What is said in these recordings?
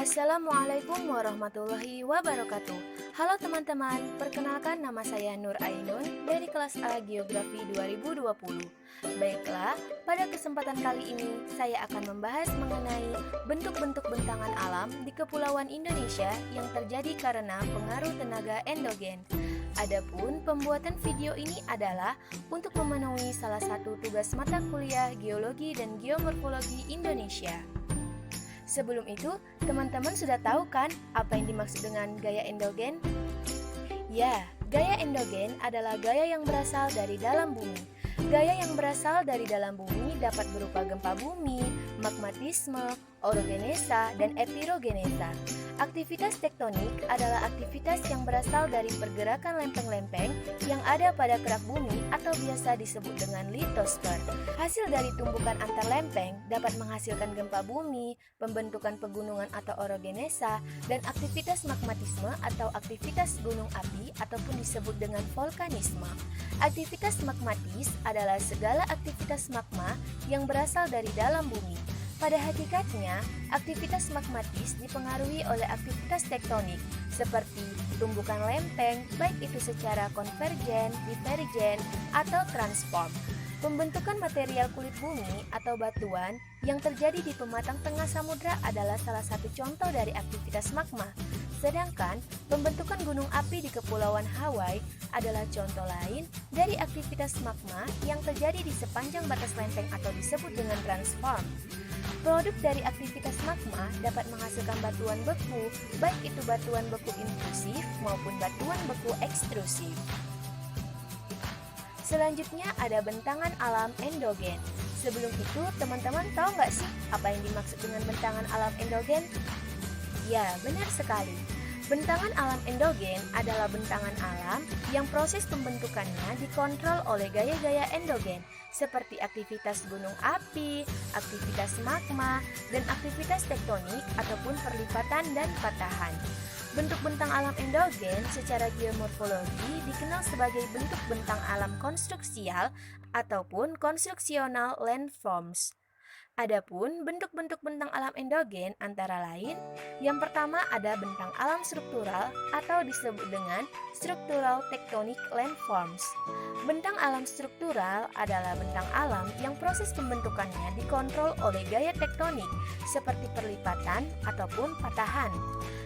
Assalamualaikum warahmatullahi wabarakatuh. Halo teman-teman, perkenalkan nama saya Nur Ainun dari kelas A Geografi 2020. Baiklah, pada kesempatan kali ini saya akan membahas mengenai bentuk-bentuk bentangan alam di Kepulauan Indonesia yang terjadi karena pengaruh tenaga endogen. Adapun pembuatan video ini adalah untuk memenuhi salah satu tugas mata kuliah Geologi dan Geomorfologi Indonesia. Sebelum itu, teman-teman sudah tahu kan apa yang dimaksud dengan gaya endogen? Ya, gaya endogen adalah gaya yang berasal dari dalam bumi. Gaya yang berasal dari dalam bumi dapat berupa gempa bumi, magmatisme, orogenesa, dan epirogenesa. Aktivitas tektonik adalah aktivitas yang berasal dari pergerakan lempeng-lempeng yang ada pada kerak bumi atau biasa disebut dengan litosfer. Hasil dari tumbukan antar lempeng dapat menghasilkan gempa bumi, pembentukan pegunungan atau orogenesa, dan aktivitas magmatisme atau aktivitas gunung api ataupun disebut dengan vulkanisme. Aktivitas magmatis adalah segala aktivitas magma yang berasal dari dalam bumi. Pada hakikatnya, aktivitas magmatis dipengaruhi oleh aktivitas tektonik, seperti tumbukan lempeng, baik itu secara konvergen, divergen, atau transform. Pembentukan material kulit bumi atau batuan yang terjadi di pematang tengah samudra adalah salah satu contoh dari aktivitas magma. Sedangkan pembentukan gunung api di Kepulauan Hawaii adalah contoh lain dari aktivitas magma yang terjadi di sepanjang batas lempeng atau disebut dengan transform. Produk dari aktivitas magma dapat menghasilkan batuan beku, baik itu batuan beku intrusif maupun batuan beku ekstrusif. Selanjutnya ada bentangan alam endogen. Sebelum itu, teman-teman tahu nggak sih apa yang dimaksud dengan bentangan alam endogen? Ya, benar sekali. Bentangan alam endogen adalah bentangan alam yang proses pembentukannya dikontrol oleh gaya-gaya endogen, seperti aktivitas gunung api, aktivitas magma, dan aktivitas tektonik ataupun perlipatan dan patahan. Bentuk bentang alam endogen secara geomorfologi dikenal sebagai bentuk bentang alam konstruksial ataupun konstruksional landforms. Adapun bentuk-bentuk bentang alam endogen antara lain, yang pertama ada bentang alam struktural atau disebut dengan structural tectonic landforms. Bentang alam struktural adalah bentang alam yang proses pembentukannya dikontrol oleh gaya tektonik seperti perlipatan ataupun patahan.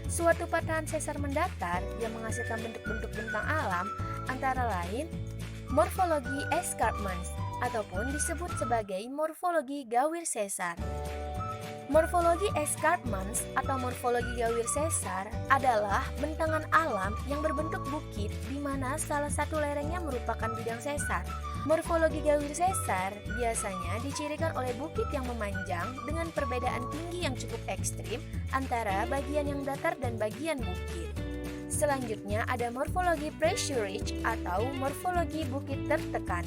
Suatu patahan sesar mendatar yang menghasilkan bentuk-bentuk bentang alam antara lain morfologi escarpments ataupun disebut sebagai morfologi gawir sesar. Morfologi escarpments atau morfologi gawir sesar adalah bentangan alam yang berbentuk bukit di mana salah satu lerengnya merupakan bidang sesar. Morfologi gawir sesar biasanya dicirikan oleh bukit yang memanjang dengan perbedaan tinggi yang cukup ekstrim antara bagian yang datar dan bagian bukit. Selanjutnya ada morfologi pressure ridge atau morfologi bukit tertekan.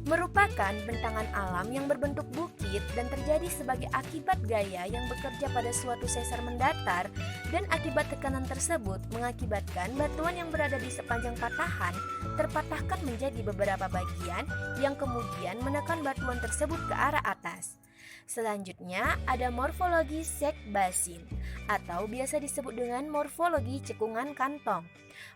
Merupakan bentangan alam yang berbentuk bukit dan terjadi sebagai akibat gaya yang bekerja pada suatu sesar mendatar, dan akibat tekanan tersebut mengakibatkan batuan yang berada di sepanjang patahan terpatahkan menjadi beberapa bagian yang kemudian menekan batuan tersebut ke arah atas. Selanjutnya ada morfologi sek basin atau biasa disebut dengan morfologi cekungan kantong.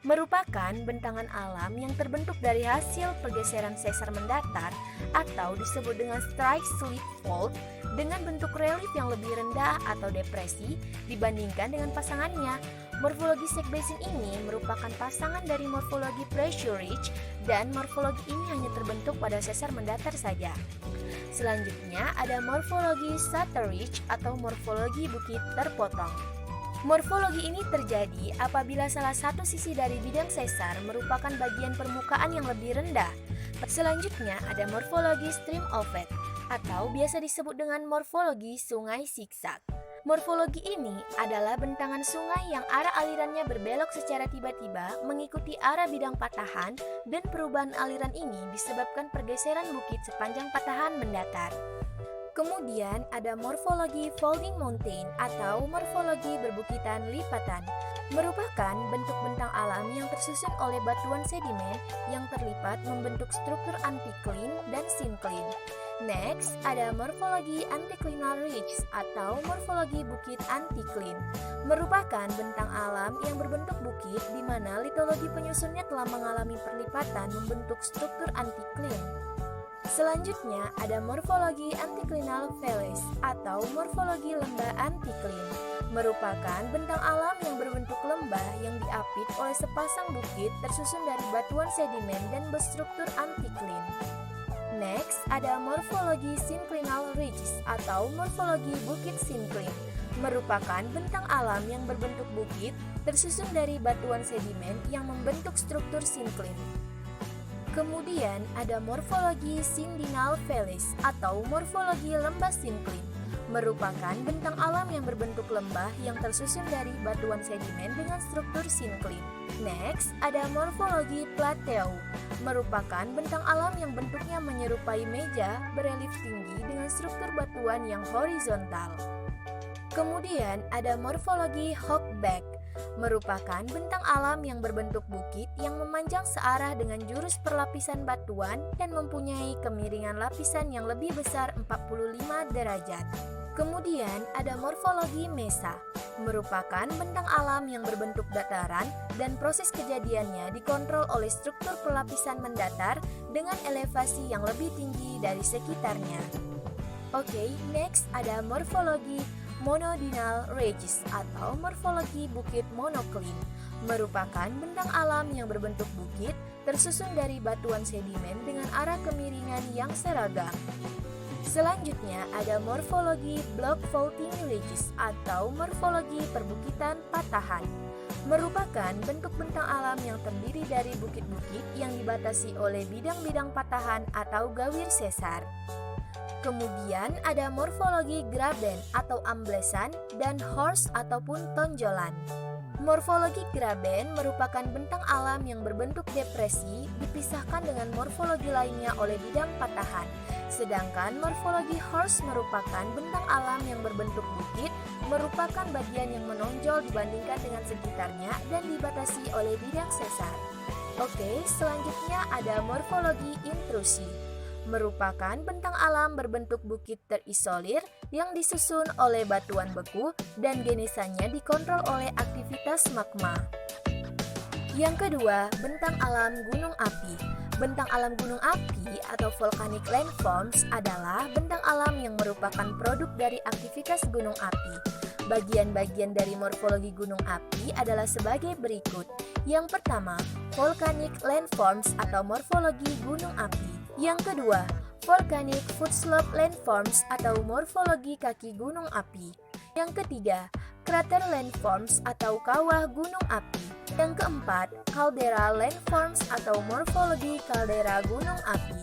Merupakan bentangan alam yang terbentuk dari hasil pergeseran sesar mendatar atau disebut dengan strike slip fault dengan bentuk relief yang lebih rendah atau depresi dibandingkan dengan pasangannya. Morfologi sek basin ini merupakan pasangan dari morfologi pressure ridge, dan morfologi ini hanya terbentuk pada sesar mendatar saja. Selanjutnya ada morfologi shutter ridge atau morfologi bukit terpotong. Morfologi ini terjadi apabila salah satu sisi dari bidang sesar merupakan bagian permukaan yang lebih rendah. Selanjutnya ada morfologi stream offset atau biasa disebut dengan morfologi sungai zigzag. Morfologi ini adalah bentangan sungai yang arah alirannya berbelok secara tiba-tiba mengikuti arah bidang patahan, dan perubahan aliran ini disebabkan pergeseran bukit sepanjang patahan mendatar. Kemudian ada morfologi folding mountain atau morfologi berbukitan lipatan. Merupakan bentuk bentang alam yang tersusun oleh batuan sedimen yang terlipat membentuk struktur anticline dan syncline. Next, ada morfologi anticlinal ridge atau morfologi bukit anticline. Merupakan bentang alam yang berbentuk bukit di mana litologi penyusunnya telah mengalami perlipatan membentuk struktur anticline. Selanjutnya, ada morfologi anticlinal valleys atau morfologi lembah anticline. Merupakan bentang alam yang berbentuk lembah yang diapit oleh sepasang bukit tersusun dari batuan sedimen dan berstruktur anticline. Next, ada morfologi synclinal ridges atau morfologi bukit syncline. Merupakan bentang alam yang berbentuk bukit tersusun dari batuan sedimen yang membentuk struktur syncline. Kemudian ada morfologi syndinal valleys atau morfologi lembah syncline. Merupakan bentang alam yang berbentuk lembah yang tersusun dari batuan sedimen dengan struktur syncline. Next, ada morfologi plateau. Merupakan bentang alam yang bentuknya menyerupai meja berelief tinggi dengan struktur batuan yang horizontal. Kemudian ada morfologi hogback. Merupakan bentang alam yang berbentuk bukit yang memanjang searah dengan jurus perlapisan batuan dan mempunyai kemiringan lapisan yang lebih besar 45 derajat. Kemudian ada morfologi mesa. Merupakan bentang alam yang berbentuk dataran dan proses kejadiannya dikontrol oleh struktur pelapisan mendatar dengan elevasi yang lebih tinggi dari sekitarnya. Oke, next ada morfologi monodinal ridges atau morfologi bukit monocline. Merupakan bentang alam yang berbentuk bukit tersusun dari batuan sedimen dengan arah kemiringan yang seragam. Selanjutnya ada morfologi block faulting ridges atau morfologi perbukitan patahan. Merupakan bentuk bentang alam yang terdiri dari bukit-bukit yang dibatasi oleh bidang-bidang patahan atau gawir sesar. Kemudian ada morfologi graben atau amblesan dan horst ataupun tonjolan. Morfologi graben merupakan bentang alam yang berbentuk depresi dipisahkan dengan morfologi lainnya oleh bidang patahan. Sedangkan morfologi horst merupakan bentang alam yang berbentuk bukit, merupakan bagian yang menonjol dibandingkan dengan sekitarnya dan dibatasi oleh bidang sesar. Oke, selanjutnya ada morfologi intrusi. Merupakan bentang alam berbentuk bukit terisolir yang disusun oleh batuan beku dan genesanya dikontrol oleh aktivitas magma. Yang kedua, bentang alam gunung api. Bentang alam gunung api atau volcanic landforms adalah bentang alam yang merupakan produk dari aktivitas gunung api. Bagian-bagian dari morfologi gunung api adalah sebagai berikut. Yang pertama, volcanic landforms atau morfologi gunung api. Yang kedua, volcanic foot slope landforms atau morfologi kaki gunung api. Yang ketiga, crater landforms atau kawah gunung api. Yang keempat, caldera landforms atau morfologi kaldera gunung api.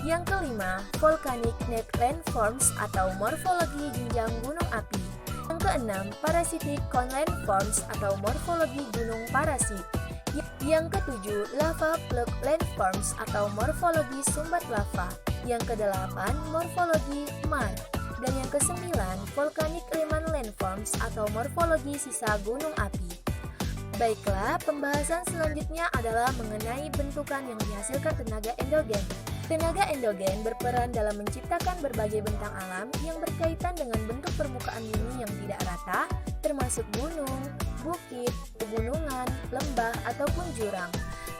Yang kelima, volcanic neck landforms atau morfologi jenjang gunung api. Yang keenam, parasitic cone landforms atau morfologi gunung parasit. Yang ketujuh, lava plug landforms atau morfologi sumbat lava. Yang kedelapan, morfologi mar. Dan yang kesembilan, volcanic remnant landforms atau morfologi sisa gunung api. Baiklah, pembahasan selanjutnya adalah mengenai bentukan yang dihasilkan tenaga endogen. Tenaga endogen berperan dalam menciptakan berbagai bentang alam yang berkaitan dengan bentuk permukaan bumi yang tidak rata, termasuk gunung, bukit, pegunungan, lembah, ataupun jurang.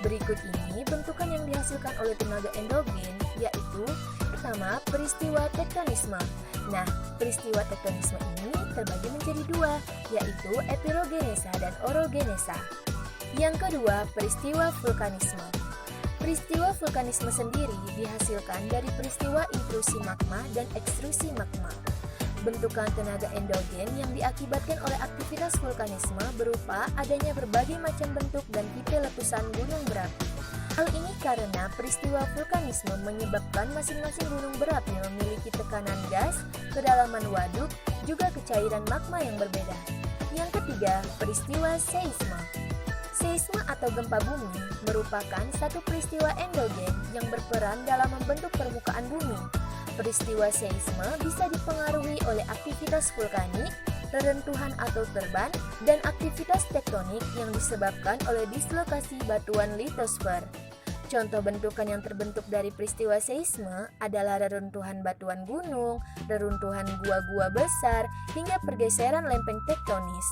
Berikut ini bentukan yang dihasilkan oleh tenaga endogen, yaitu pertama, peristiwa tektonisme. Nah, peristiwa tektonisme ini terbagi menjadi dua, yaitu epirogenesa dan orogenesa. Yang kedua, peristiwa vulkanisme. Peristiwa vulkanisme sendiri dihasilkan dari peristiwa intrusi magma dan ekstrusi magma. Bentukan tenaga endogen yang diakibatkan oleh aktivitas vulkanisme berupa adanya berbagai macam bentuk dan tipe letusan gunung berapi. Hal ini karena peristiwa vulkanisme menyebabkan masing-masing gunung berapi memiliki tekanan gas, kedalaman waduk, juga kecairan magma yang berbeda. Yang ketiga, peristiwa seisme. Seisme atau gempa bumi merupakan satu peristiwa endogen yang berperan dalam membentuk permukaan bumi. Peristiwa seisme bisa dipengaruhi oleh aktivitas vulkanik, reruntuhan atau terban, dan aktivitas tektonik yang disebabkan oleh dislokasi batuan litosfer. Contoh bentukan yang terbentuk dari peristiwa seisme adalah reruntuhan batuan gunung, reruntuhan gua-gua besar, hingga pergeseran lempeng tektonis.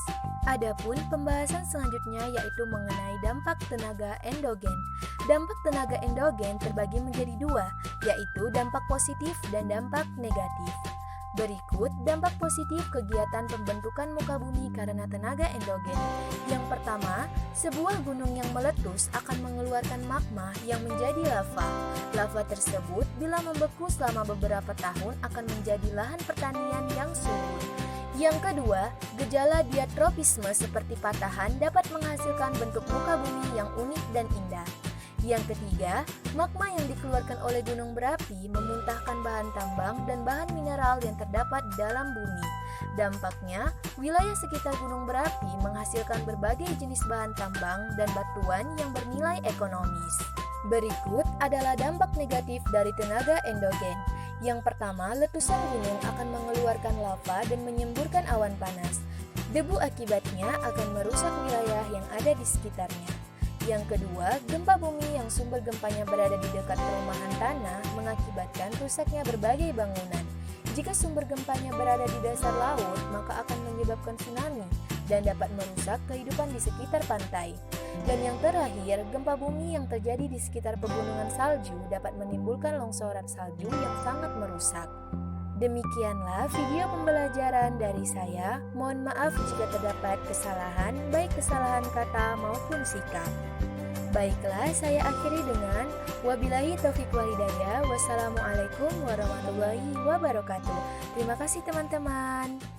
Adapun pembahasan selanjutnya yaitu mengenai dampak tenaga endogen. Dampak tenaga endogen terbagi menjadi dua, yaitu dampak positif dan dampak negatif. Berikut dampak positif kegiatan pembentukan muka bumi karena tenaga endogen. Yang pertama, sebuah gunung yang meletus akan mengeluarkan magma yang menjadi lava. Lava tersebut bila membeku selama beberapa tahun akan menjadi lahan pertanian yang subur. Yang kedua, gejala diatropisme seperti patahan dapat menghasilkan bentuk muka bumi yang unik dan indah. Yang ketiga, magma yang dikeluarkan oleh gunung berapi memuntahkan bahan tambang dan bahan mineral yang terdapat di dalam bumi. Dampaknya, wilayah sekitar gunung berapi menghasilkan berbagai jenis bahan tambang dan batuan yang bernilai ekonomis. Berikut adalah dampak negatif dari tenaga endogen. Yang pertama, letusan gunung akan mengeluarkan lava dan menyemburkan awan panas. Debu akibatnya akan merusak wilayah yang ada di sekitarnya. Yang kedua, gempa bumi yang sumber gempanya berada di dekat perumahan tanah mengakibatkan rusaknya berbagai bangunan. Jika sumber gempanya berada di dasar laut, maka akan menyebabkan tsunami dan dapat merusak kehidupan di sekitar pantai. Dan yang terakhir, gempa bumi yang terjadi di sekitar pegunungan salju dapat menimbulkan longsoran salju yang sangat merusak. Demikianlah video pembelajaran dari saya. Mohon maaf jika terdapat kesalahan, baik kesalahan kata maupun sikap. Baiklah, saya akhiri dengan wabillahi taufiq walhidayah. Wassalamualaikum warahmatullahi wabarakatuh. Terima kasih teman-teman.